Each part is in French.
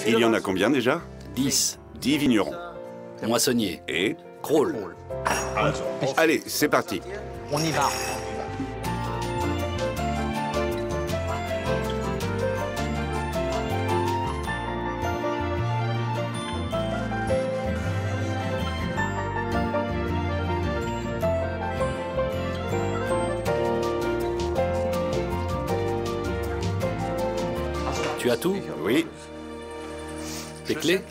Il y en a combien déjà? 10. 10 vignerons. Moissonnier. Et? Crawl. Allez, c'est parti. On y va. Tu as tout? Oui, Tes clés?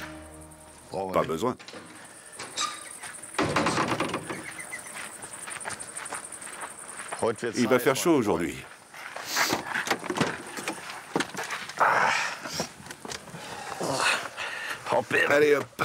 pas besoin. Il va faire chaud aujourd'hui. Allez hop.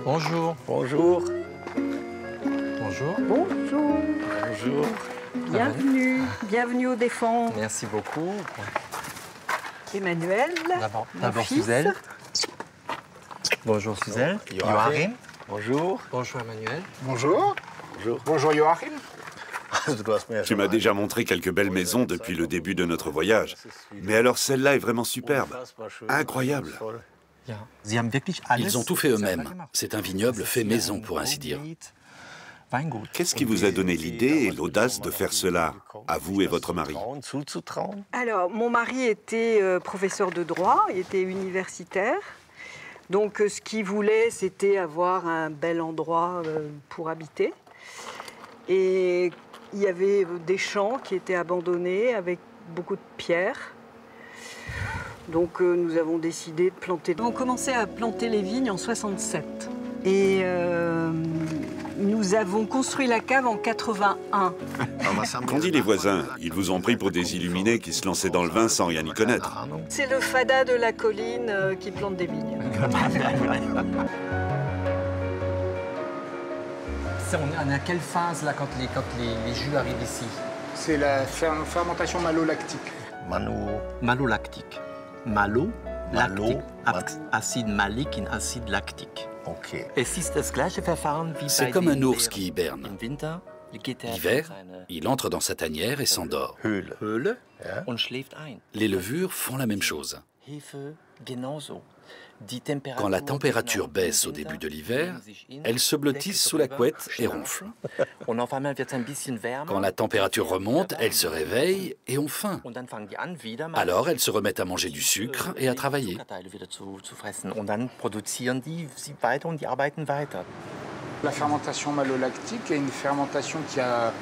Bonjour. Bonjour. Bonjour. Bonjour, Bonjour. bienvenue, bienvenue au Défend. Merci beaucoup. Emmanuel, D'abord mon fils. Suzelle. Bonjour Suzelle. Joachim. Bonjour. Bonjour Emmanuel. Bonjour. Bonjour. Bonjour Joachim. Tu m'as déjà montré quelques belles maisons depuis le début de notre voyage. Mais alors celle-là est vraiment superbe. Incroyable. Ils ont tout fait eux-mêmes. C'est un vignoble fait maison, pour ainsi dire. Qu'est-ce qui vous a donné l'idée et l'audace de faire cela, à vous et votre mari? Alors, mon mari était professeur de droit, il était universitaire. Donc, ce qu'il voulait, c'était avoir un bel endroit pour habiter. Et il y avait des champs qui étaient abandonnés avec beaucoup de pierres. Donc, nous avons décidé de planter. On commençait à planter les vignes en 67. Et nous avons construit la cave en 81. Qu'ont dit les voisins? Ils vous ont pris pour des illuminés qui se lançaient dans le vin sans rien y connaître. C'est le fada de la colline qui plante des vignes. On est à quelle phase là quand les jus arrivent ici? C'est la fermentation malolactique. Malolactique. Malo, Malo, lactique, acide malique in acide lactique. Okay. Es ist das gleiche Verfahren wie C'est bei comme den un ours Bären. qui hiberne. Im Winter geht er L'hiver, in seine il entre dans sa tanière et s'endort. Höhle. Höhle Ja. und schläft ein. Les levures font la même chose. Hefe genauso. Quand la température baisse au début de l'hiver, elles se blottissent sous la couette et ronflent. Quand la température remonte, elles se réveillent et ont faim. Alors elles se remettent à manger du sucre et à travailler. La fermentation malolactique est une fermentation qui a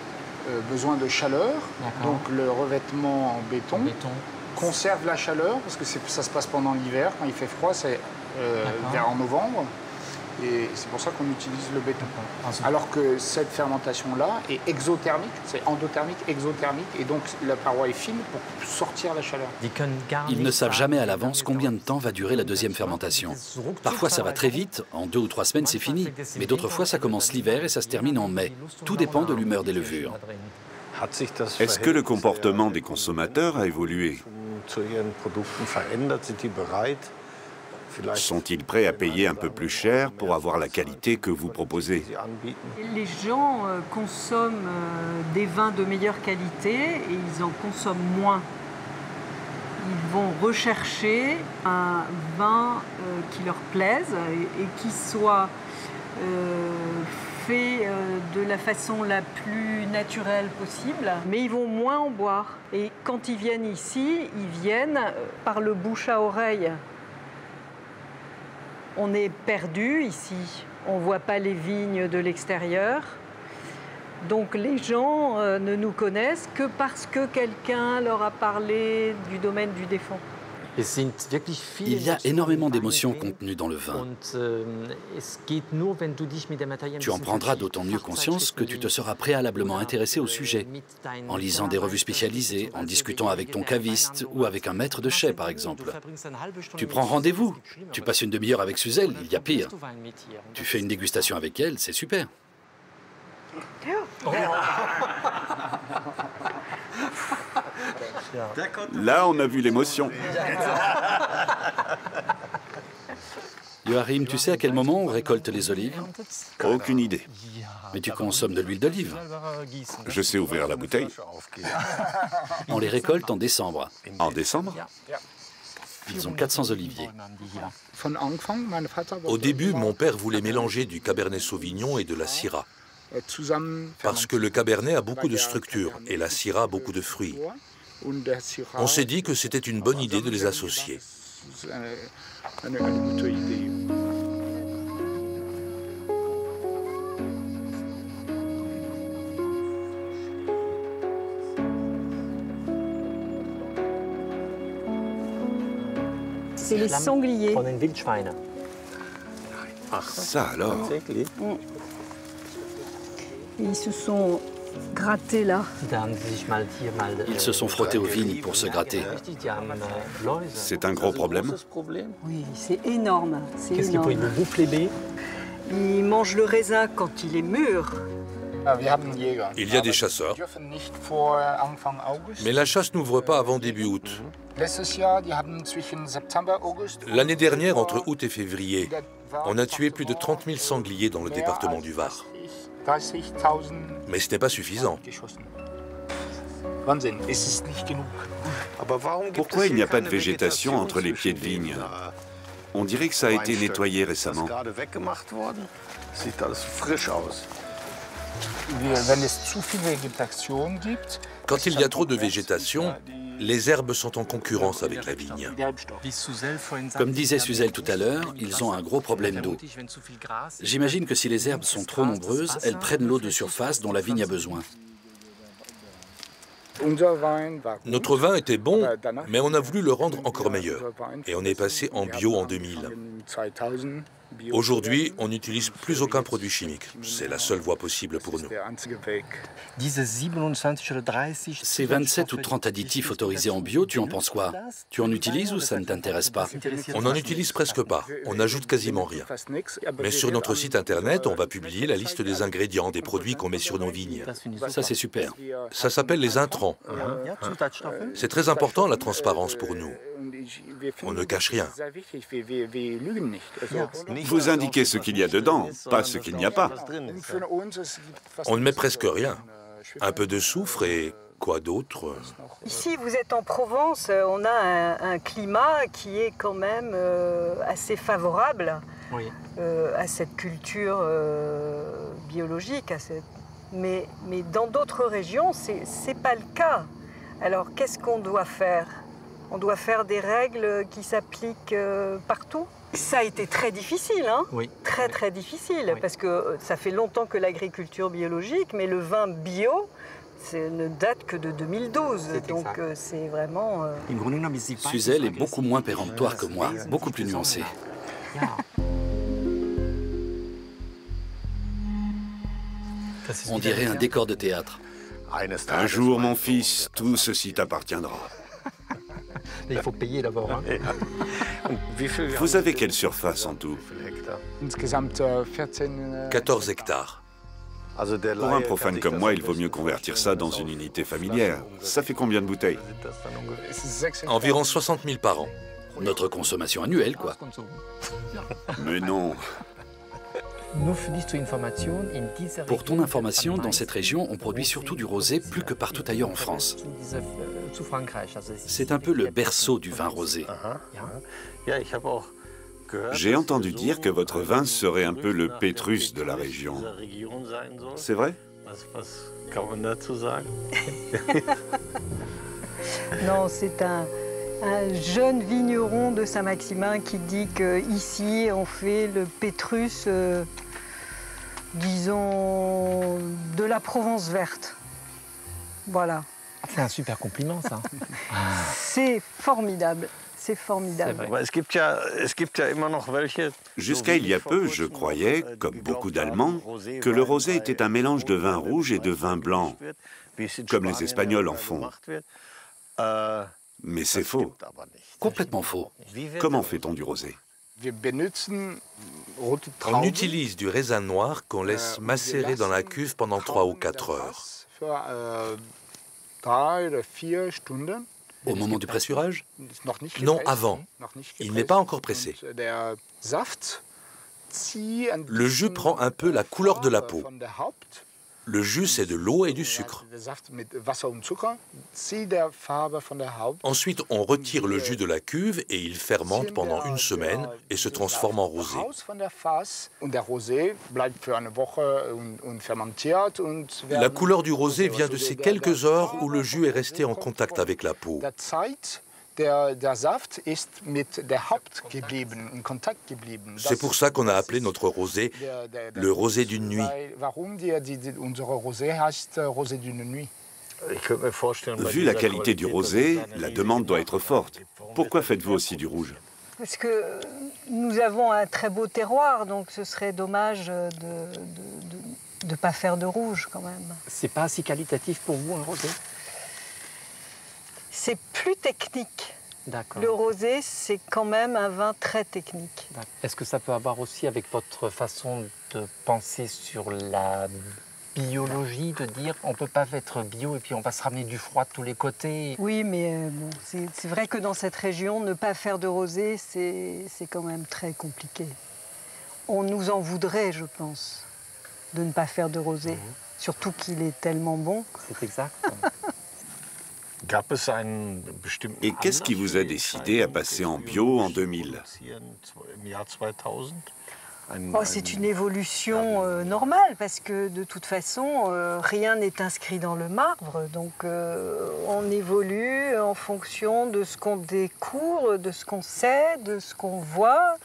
besoin de chaleur. Donc le revêtement en béton conserve la chaleur parce que ça se passe pendant l'hiver. Quand il fait froid, c'est vers en novembre. Et c'est pour ça qu'on utilise le béton. Alors que cette fermentation-là est exothermique, c'est endothermique, exothermique, et donc la paroi est fine pour sortir la chaleur. Ils ne savent jamais à l'avance combien de temps va durer la deuxième fermentation. Parfois ça va très vite, en 2 ou 3 semaines c'est fini. Mais d'autres fois ça commence l'hiver et ça se termine en mai. Tout dépend de l'humeur des levures. Est-ce que le comportement des consommateurs a évolué? Sont-ils prêts à payer un peu plus cher pour avoir la qualité que vous proposez? Les gens consomment des vins de meilleure qualité et ils en consomment moins. Ils vont rechercher un vin qui leur plaise et qui soit fait de la façon la plus naturelle possible, mais ils vont moins en boire. Et quand ils viennent ici, ils viennent par le bouche à oreille. On est perdu ici, on ne voit pas les vignes de l'extérieur. Donc les gens ne nous connaissent que parce que quelqu'un leur a parlé du domaine du Défend. Il y a énormément d'émotions contenues dans le vin. Tu en prendras d'autant mieux conscience que tu te seras préalablement intéressé au sujet, en lisant des revues spécialisées, en discutant avec ton caviste ou avec un maître de chai, par exemple. Tu prends rendez-vous, tu passes une demi-heure avec Suzel, il y a pire. Tu fais une dégustation avec elle, c'est super. Là, on a vu l'émotion. Joachim, tu sais à quel moment on récolte les olives? Aucune idée. Mais tu consommes de l'huile d'olive. Je sais ouvrir la bouteille. On les récolte en décembre. En décembre? Ils ont 400 oliviers. Au début, mon père voulait mélanger du Cabernet Sauvignon et de la Syrah. Parce que le Cabernet a beaucoup de structure et la Syrah beaucoup de fruits. On s'est dit que c'était une bonne idée de les associer. C'est les sangliers. Ça alors? Ils se sont grattés là. Ils se sont frottés aux vignes pour se gratter. C'est un gros problème? Oui, c'est énorme. Ils mangent le raisin quand il est mûr. Il y a des chasseurs, mais la chasse n'ouvre pas avant début août. L'année dernière, entre août et février, on a tué plus de 30 000 sangliers dans le département du Var. Mais ce n'est pas suffisant. Pourquoi il n'y a pas de végétation entre les pieds de vigne? On dirait que ça a été nettoyé récemment. Quand il y a trop de végétation, les herbes sont en concurrence avec la vigne. Comme disait Suzel tout à l'heure, ils ont un gros problème d'eau. J'imagine que si les herbes sont trop nombreuses, elles prennent l'eau de surface dont la vigne a besoin. Notre vin était bon, mais on a voulu le rendre encore meilleur. Et on est passé en bio en 2000. Aujourd'hui, on n'utilise plus aucun produit chimique. C'est la seule voie possible pour nous. Ces 27 ou 30 additifs autorisés en bio, tu en penses quoi? Tu en utilises ou ça ne t'intéresse pas? On n'en utilise presque pas. On n'ajoute quasiment rien. Mais sur notre site internet, on va publier la liste des ingrédients, des produits qu'on met sur nos vignes. Ça, c'est super. Ça s'appelle les intrants. C'est très important, la transparence pour nous. On ne cache rien. Vous indiquez ce qu'il y a dedans, pas ce qu'il n'y a pas. On ne met presque rien. Un peu de soufre et quoi d'autre? Ici, vous êtes en Provence, on a un climat qui est quand même assez favorable à cette culture biologique. Mais dans d'autres régions, c'est pas le cas. Alors, qu'est-ce qu'on doit faire? On doit faire des règles qui s'appliquent partout. Ça a été très difficile, hein? Oui. Très difficile, parce que ça fait longtemps que l'agriculture biologique, mais le vin bio, ne date que de 2012. Donc c'est vraiment... Suzel est beaucoup moins péremptoire que moi, beaucoup plus nuancée. On dirait un décor de théâtre. Un jour, mon fils, tout ceci t'appartiendra. Il faut payer d'abord. Hein. Vous avez quelle surface en tout? 14 hectares. Pour un profane comme moi, il vaut mieux convertir ça dans une unité familière. Ça fait combien de bouteilles? Environ 60 000 par an. Notre consommation annuelle, quoi. Mais non. Pour ton information, dans cette région, on produit surtout du rosé plus que partout ailleurs en France. C'est un peu le berceau du vin rosé. J'ai entendu dire que votre vin serait un peu le Pétrus de la région. C'est vrai? Non, c'est un jeune vigneron de Saint-Maximin qui dit qu'ici, on fait le Pétrus, disons, de la Provence verte. Voilà. C'est un super compliment, ça. C'est formidable. C'est formidable. Jusqu'à il y a peu, je croyais, comme beaucoup d'Allemands, que le rosé était un mélange de vin rouge et de vin blanc, comme les Espagnols en font. Mais c'est faux. Complètement faux. Comment fait-on du rosé? On utilise du raisin noir qu'on laisse macérer dans la cuve pendant 3 ou 4 heures. Au moment du pressurage? Non, avant. Il n'est pas encore pressé. Le jus prend un peu la couleur de la peau. Le jus, c'est de l'eau et du sucre. Ensuite, on retire le jus de la cuve et il fermente pendant 1 semaine et se transforme en rosé. La couleur du rosé vient de ces quelques heures où le jus est resté en contact avec la peau. C'est pour ça qu'on a appelé notre rosé le rosé d'une nuit. Vu la qualité du rosé, la demande doit être forte. Pourquoi faites-vous aussi du rouge? Parce que nous avons un très beau terroir, donc ce serait dommage de ne pas faire de rouge quand même. C'est pas si qualitatif pour vous, un rosé? C'est plus technique. D'accord. Le rosé, c'est quand même un vin très technique. Est-ce que ça peut avoir aussi avec votre façon de penser sur la biologie, de dire on ne peut pas être bio et puis on va se ramener du froid de tous les côtés? Oui, mais bon, c'est vrai que dans cette région, ne pas faire de rosé, c'est quand même très compliqué. On nous en voudrait, je pense, de ne pas faire de rosé. Surtout qu'il est tellement bon. C'est exact. Et qu'est-ce qui vous a décidé à passer en bio en 2000? Oh, c'est une évolution normale, parce que de toute façon, rien n'est inscrit dans le marbre. Donc on évolue en fonction de ce qu'on découvre, de ce qu'on sait, de ce qu'on voit.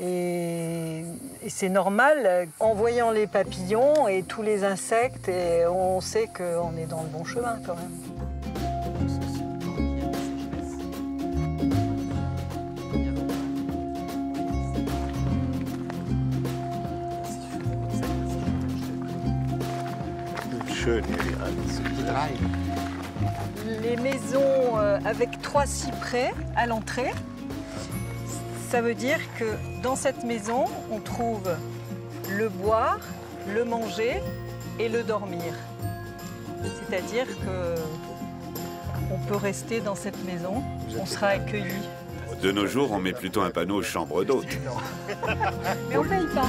Et c'est normal, en voyant les papillons et tous les insectes, et on sait qu'on est dans le bon chemin quand même. Les maisons avec 3 cyprès à l'entrée, ça veut dire que dans cette maison, on trouve le boire, le manger et le dormir. C'est-à-dire qu'on peut rester dans cette maison, on sera accueilli. De nos jours, on met plutôt un panneau chambre d'hôte. Mais on ne paye pas.